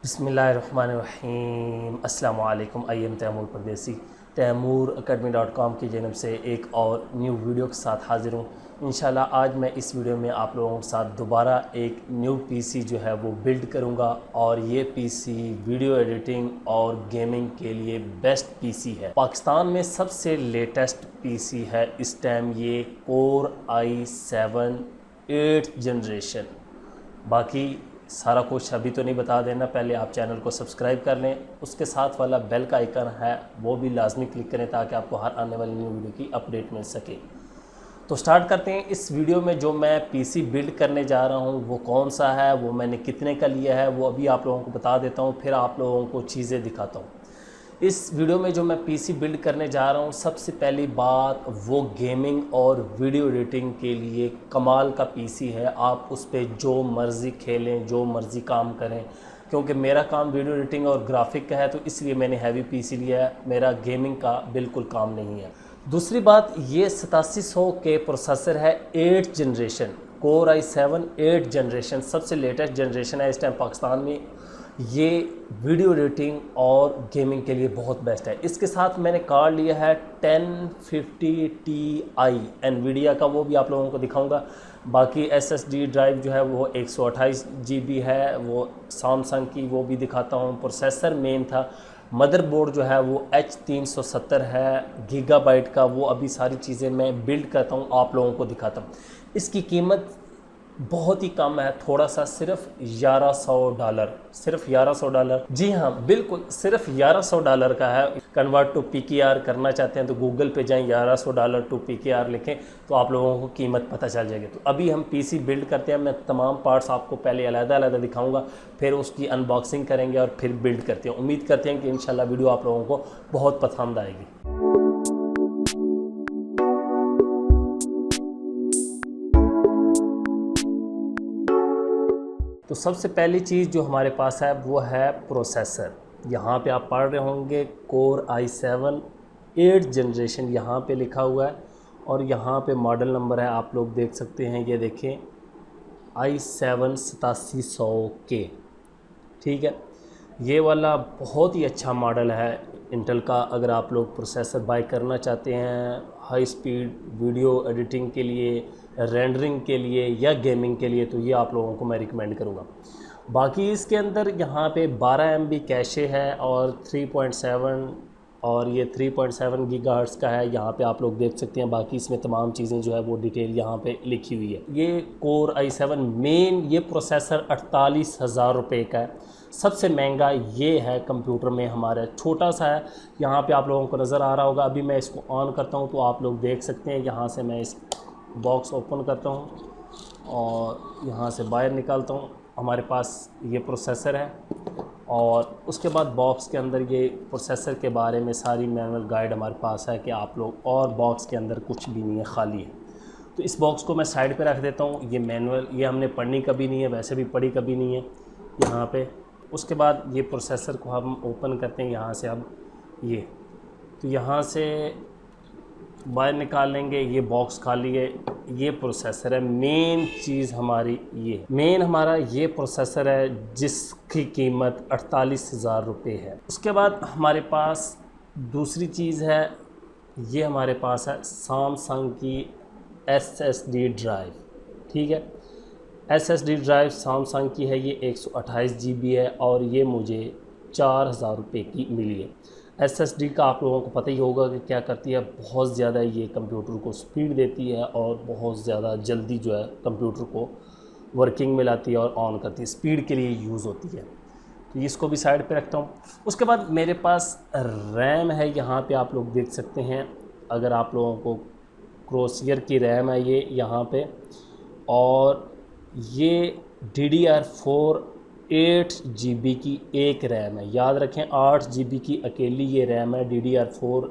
बिस्मिल्लाहिर्रहमानिर्रहीम। अस्सलाम वालेकुम। आई एम तैमूर परदेसी तैमूरacademy.com की जानब से एक और न्यू वीडियो के साथ हाज़िर हूँ। इंशाल्लाह आज मैं इस वीडियो में आप लोगों के साथ दोबारा एक न्यू पीसी जो है वो बिल्ड करूँगा और ये पीसी वीडियो एडिटिंग और गेमिंग के लिए बेस्ट पीसी है। पाकिस्तान में सबसे लेटेस्ट पीसी है इस टाइम ये Core i7 8th जनरेशन। बाकी सारा कुछ अभी तो नहीं बता देना, पहले आप चैनल को सब्सक्राइब कर लें, उसके साथ वाला बेल का आइकन है वो भी लाजमी क्लिक करें ताकि आपको हर आने वाली न्यू वीडियो की अपडेट मिल सके। तो स्टार्ट करते हैं। इस वीडियो में जो मैं पीसी बिल्ड करने जा रहा हूँ वो कौन सा है, वो मैंने कितने का लिया है, वो अभी आप लोगों को बता देता हूँ, फिर आप लोगों को चीज़ें दिखाता हूँ। इस वीडियो में जो मैं पीसी बिल्ड करने जा रहा हूँ, सबसे पहली बात वो गेमिंग और वीडियो एडिटिंग के लिए कमाल का पीसी है। आप उस पर जो मर्ज़ी खेलें, जो मर्ज़ी काम करें, क्योंकि मेरा काम वीडियो एडिटिंग और ग्राफिक का है तो इसलिए मैंने हैवी पीसी लिया है, मेरा गेमिंग का बिल्कुल काम नहीं है। दूसरी बात, ये 8700 के प्रोसेसर है 8th generation, Core i7 8th generation, सबसे लेटेस्ट जनरेशन है इस टाइम पाकिस्तान में। ये वीडियो एडिटिंग और गेमिंग के लिए बहुत बेस्ट है। इसके साथ मैंने कार्ड लिया है 1050 Ti एनवीडिया का, वो भी आप लोगों को दिखाऊंगा। बाकी SSD ड्राइव जो है वो 128 GB है, वो सैमसंग की, वो भी दिखाता हूँ। प्रोसेसर मेन था। मदरबोर्ड जो है वो H370 है गीगाबाइट का, वो अभी सारी चीज़ें मैं बिल्ड करता हूँ, आप लोगों को दिखाता हूँ। इसकी कीमत बहुत ही कम है, थोड़ा सा, सिर्फ $1100, सिर्फ $1100। जी हाँ, बिल्कुल सिर्फ $1100 का है। कन्वर्ट टू PKR करना चाहते हैं तो गूगल पे जाएं, $1100 टू PKR लिखें तो आप लोगों को कीमत पता चल जाएगी। तो अभी हम पीसी बिल्ड करते हैं। मैं तमाम पार्ट्स आपको पहले अलग-अलग दिखाऊंगा, फिर उसकी अनबॉक्सिंग करेंगे और फिर बिल्ड करते हैं। उम्मीद करते हैं कि इंशाल्लाह वीडियो आप लोगों को बहुत पसंद आएगी। तो सबसे पहली चीज़ जो हमारे पास है वो है प्रोसेसर। यहाँ पे आप पढ़ रहे होंगे Core i7 8th जनरेशन, यहाँ पे लिखा हुआ है और यहाँ पे मॉडल नंबर है, आप लोग देख सकते हैं, ये देखें i7 8700K। ठीक है, ये वाला बहुत ही अच्छा मॉडल है इंटेल का। अगर आप लोग प्रोसेसर बाय करना चाहते हैं हाई स्पीड वीडियो एडिटिंग के लिए, रेंडरिंग के लिए या गेमिंग के लिए, तो ये आप लोगों को मैं रिकमेंड करूँगा। बाकी इसके अंदर यहाँ पे 12 MB कैशे है और 3.7 और ये 3.7 गीगाहर्ट्ज़ का है, यहाँ पे आप लोग देख सकते हैं। बाकी इसमें तमाम चीज़ें जो है वो डिटेल यहाँ पे लिखी हुई है। ये Core i7 मेन ये प्रोसेसर 48,000 रुपये का है। सबसे महंगा ये है कंप्यूटर में हमारा, छोटा सा है। यहाँ पे आप लोगों को नज़र आ रहा होगा। अभी मैं इसको ऑन करता हूँ तो आप लोग देख सकते हैं। यहाँ से मैं इस बॉक्स ओपन करता हूँ और यहाँ से बाहर निकालता हूँ। हमारे पास ये प्रोसेसर है और उसके बाद बॉक्स के अंदर ये प्रोसेसर के बारे में सारी मैनुअल गाइड हमारे पास है कि आप लोग, और बॉक्स के अंदर कुछ भी नहीं है, खाली है। तो इस बॉक्स को मैं साइड पे रख देता हूँ। ये मैनुअल, ये हमने पढ़नी कभी नहीं है, वैसे भी पढ़ी कभी नहीं है यहाँ पे। उसके बाद ये प्रोसेसर को हम ओपन करते हैं यहाँ से। अब ये तो यहाँ से बाहर निकाल लेंगे, ये बॉक्स खाली है। ये प्रोसेसर है, मेन चीज़ हमारी ये मेन हमारा ये प्रोसेसर है जिसकी कीमत 48,000 रुपये है। उसके बाद हमारे पास दूसरी चीज़ है, ये हमारे पास है सैमसंग की SSD ड्राइव। ठीक है, SSD ड्राइव सैमसंग की है, ये 128 GB है और ये मुझे 4,000 रुपये की मिली है। SSD का आप लोगों को पता ही होगा कि क्या करती है, बहुत ज़्यादा ये कंप्यूटर को स्पीड देती है और बहुत ज़्यादा जल्दी जो है कंप्यूटर को वर्किंग में लाती है और ऑन करती है, स्पीड के लिए यूज़ होती है। तो इसको भी साइड पे रखता हूँ। उसके बाद मेरे पास रैम है, यहाँ पे आप लोग देख सकते हैं। अगर आप लोगों को क्रोसियर की रैम है ये यहाँ पे, और ये DDR4 8 GB की एक रैम है। याद रखें 8 GB की अकेली ये रैम है, DDR4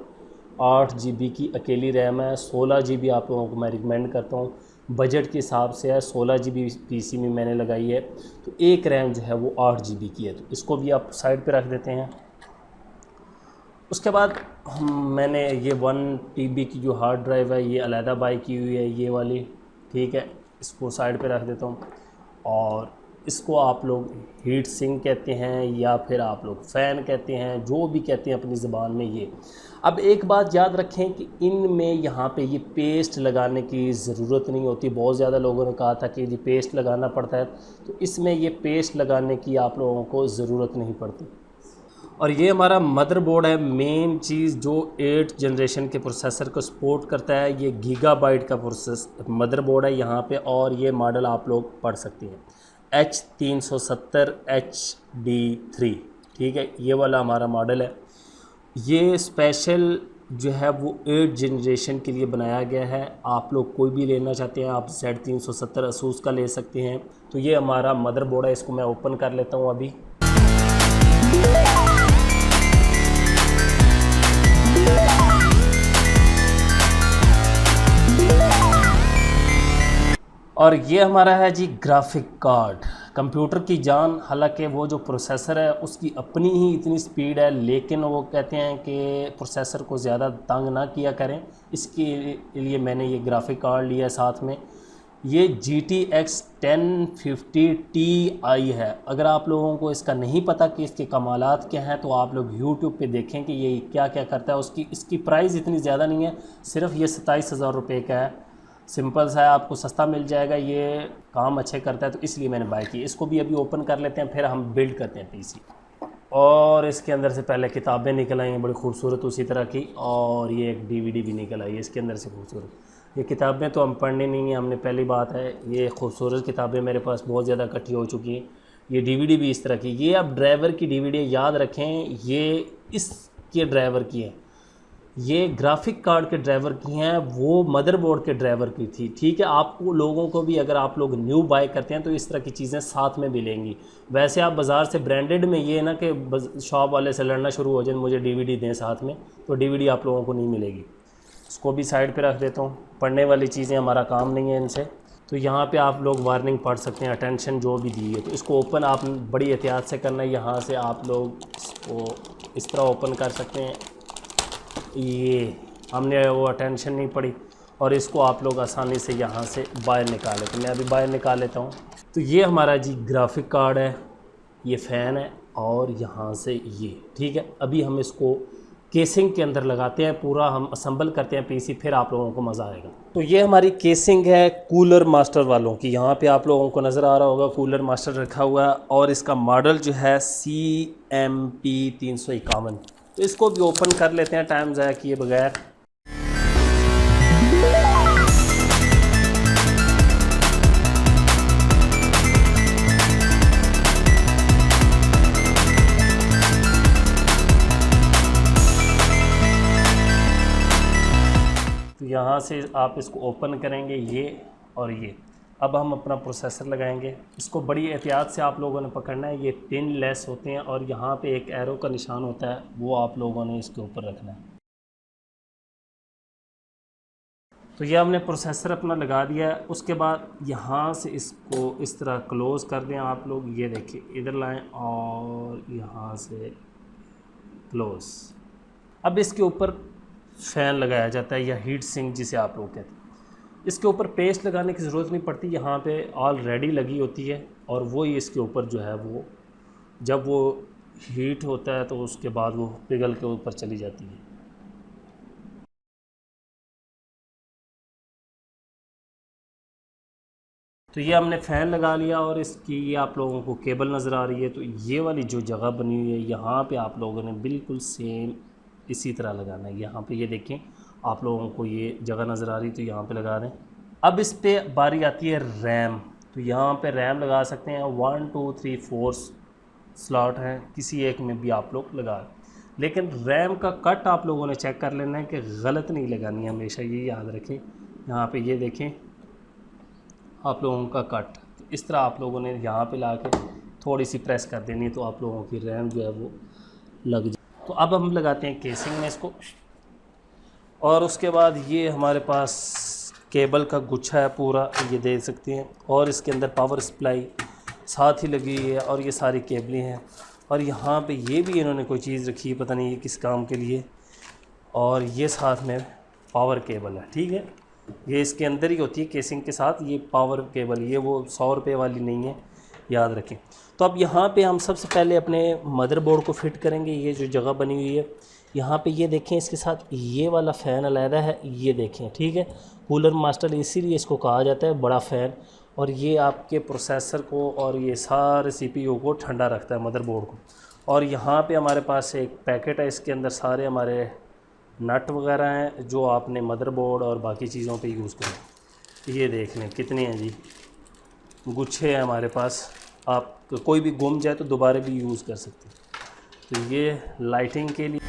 8 GB की अकेली रैम है। 16 GB आप लोगों को मैं रिकमेंड करता हूँ, बजट के हिसाब से है। 16 GB पीसी में मैंने लगाई है, तो एक रैम जो है वो 8 GB की है, तो इसको भी आप साइड पे रख देते हैं। उसके बाद मैंने ये 1 TB की जो हार्ड ड्राइव है ये अलहदा बाई की हुई है, ये वाली। ठीक है, इसको साइड पे रख देता हूँ। और इसको आप लोग हीट सिंक कहते हैं या फिर आप लोग फ़ैन कहते हैं, जो भी कहते हैं अपनी ज़बान में ये। अब एक बात याद रखें कि इनमें यहाँ पे ये पेस्ट लगाने की ज़रूरत नहीं होती। बहुत ज़्यादा लोगों ने कहा था कि ये पेस्ट लगाना पड़ता है, तो इसमें ये पेस्ट लगाने की आप लोगों को ज़रूरत नहीं पड़ती। और ये हमारा मदरबोर्ड है, मेन चीज़ जो 8 जनरेशन के प्रोसेसर को सपोर्ट करता है। ये गीगाबाइट का प्रोसेस मदरबोर्ड है यहाँ पे, और ये मॉडल आप लोग पढ़ सकते हैं H370 HD3, ठीक है, ये वाला हमारा मॉडल है। ये स्पेशल जो है वो 8 जनरेशन के लिए बनाया गया है। आप लोग कोई भी लेना चाहते हैं आप Z370 असूस का ले सकते हैं। तो ये हमारा मदरबोर्ड है, इसको मैं ओपन कर लेता हूँ अभी। और ये हमारा है जी ग्राफिक कार्ड, कंप्यूटर की जान। हालांकि वो जो प्रोसेसर है उसकी अपनी ही इतनी स्पीड है, लेकिन वो कहते हैं कि प्रोसेसर को ज़्यादा तंग ना किया करें, इसके लिए मैंने ये ग्राफिक कार्ड लिया साथ में। ये GTX 1050 Ti है। अगर आप लोगों को इसका नहीं पता कि इसके कमालात क्या हैं, तो आप लोग YouTube पे देखें कि ये क्या क्या करता है। इसकी प्राइस इतनी ज़्यादा नहीं है, सिर्फ ये 27,000 रुपये का है। सिंपल सा है, आपको सस्ता मिल जाएगा। ये काम अच्छे करता है, तो इसलिए मैंने बाय की। इसको भी अभी ओपन कर लेते हैं, फिर हम बिल्ड करते हैं PC। और इसके अंदर से पहले किताबें निकल आई हैं बड़ी खूबसूरत उसी तरह की, और ये एक DVD भी निकल आई है इसके अंदर से खूबसूरत। ये किताबें तो हम पढ़नी नहीं है हमने, पहली बात है। ये खूबसूरत किताबें मेरे पास बहुत ज़्यादा इकट्ठी हो चुकी हैं। ये DVD भी इस तरह की, ये अब ड्राइवर की DVD याद रखें, ये इसके ड्राइवर की है। ये ग्राफिक कार्ड के ड्राइवर की हैं, वो मदरबोर्ड के ड्राइवर की थी, ठीक है। आपको लोगों को भी अगर आप लोग न्यू बाय करते हैं तो इस तरह की चीज़ें साथ में मिलेंगी। वैसे आप बाज़ार से ब्रांडेड में ये ना कि शॉप वाले से लड़ना शुरू हो जाए मुझे DVD दें साथ में, तो DVD आप लोगों को नहीं मिलेगी। इसको भी साइड पे रख देता हूँ, पढ़ने वाली चीज़ें हमारा काम नहीं है इनसे। तो यहाँ पे आप लोग वार्निंग पढ़ सकते हैं, अटेंशन जो भी दी है। तो इसको ओपन आप बड़ी एहतियात से करना है। यहाँ से आप लोग इसको इस तरह ओपन कर सकते हैं। ये हमने वो अटेंशन नहीं पड़ी, और इसको आप लोग आसानी से यहाँ से बाहर निकालें। तो मैं अभी बाहर निकाल लेता हूँ। तो ये हमारा जी ग्राफिक कार्ड है, ये फ़ैन है, और यहाँ से ये, ठीक है। अभी हम इसको केसिंग के अंदर लगाते हैं, पूरा हम असम्बल करते हैं PC, फिर आप लोगों को मज़ा आएगा। तो ये हमारी केसिंग है कूलर मास्टर वालों की। यहाँ पे आप लोगों को नज़र आ रहा होगा कूलर मास्टर रखा हुआ है, और इसका मॉडल जो है CMP 351। तो इसको भी ओपन कर लेते हैं टाइम ज़ाया किए बगैर। तो यहाँ से आप इसको ओपन करेंगे, ये और ये। अब हम अपना प्रोसेसर लगाएंगे। इसको बड़ी एहतियात से आप लोगों ने पकड़ना है। ये पिन लेस होते हैं, और यहाँ पे एक एरो का निशान होता है, वो आप लोगों ने इसके ऊपर रखना है। तो ये हमने प्रोसेसर अपना लगा दिया है। उसके बाद यहाँ से इसको इस तरह क्लोज़ कर दें आप लोग। ये देखिए, इधर लाएं और यहाँ से क्लोज़। अब इसके ऊपर फ़ैन लगाया जाता है, या हीट सिंक जिसे आप लोग कहते हैं। इसके ऊपर पेस्ट लगाने की ज़रूरत नहीं पड़ती, यहाँ पे ऑलरेडी लगी होती है, और वो ही इसके ऊपर जो है वो जब वो हीट होता है तो उसके बाद वो पिघल के ऊपर चली जाती है। तो ये हमने फ़ैन लगा लिया, और इसकी ये आप लोगों को केबल नज़र आ रही है। तो ये वाली जो जगह बनी हुई है, यहाँ पे आप लोगों ने बिल्कुल सेम इसी तरह लगाना है। यहाँ पे ये देखें, आप लोगों को ये जगह नज़र आ रही, तो यहाँ पे लगा दें। अब इस पे बारी आती है रैम। तो यहाँ पे रैम लगा सकते हैं, 1 2 3 4 स्लॉट हैं, किसी एक में भी आप लोग लगा। लेकिन रैम का कट आप लोगों ने चेक कर लेना है कि गलत नहीं लगानी है, हमेशा ये याद रखें। यहाँ पे ये देखें आप लोगों का कट, तो इस तरह आप लोगों ने यहाँ पे ला के थोड़ी सी प्रेस कर देनी है, तो आप लोगों की रैम जो है वो लग जाए। तो अब हम लगाते हैं केसिंग में इसको, और उसके बाद ये हमारे पास केबल का गुच्छा है पूरा, ये देख सकते हैं। और इसके अंदर पावर सप्लाई साथ ही लगी हुई है, और ये सारी केबलें हैं। और यहाँ पे ये भी इन्होंने कोई चीज़ रखी है, पता नहीं ये किस काम के लिए। और ये साथ में पावर केबल है, ठीक है। ये इसके अंदर ही होती है केसिंग के साथ, ये पावर केबल। ये वो 100 रुपये वाली नहीं है, याद रखें। तो अब यहाँ पे हम सबसे पहले अपने मदरबोर्ड को फिट करेंगे। ये जो जगह बनी हुई है यहाँ पे, ये देखें, इसके साथ ये वाला फ़ैन अलहदा है, ये देखें, ठीक है। कूलर मास्टर इसीलिए इसको कहा जाता है, बड़ा फ़ैन। और ये आपके प्रोसेसर को और ये सारे सीपीयू को ठंडा रखता है, मदरबोर्ड को। और यहाँ पे हमारे पास एक पैकेट है, इसके अंदर सारे हमारे नट वगैरह हैं जो आपने मदरबोर्ड और बाकी चीज़ों पे यूज़ करें। ये देख लें कितने हैं जी, गुच्छे हैं हमारे पास। आप कोई भी गुम जाए तो दोबारा भी यूज़ कर सकते हैं। तो ये लाइटिंग के लिए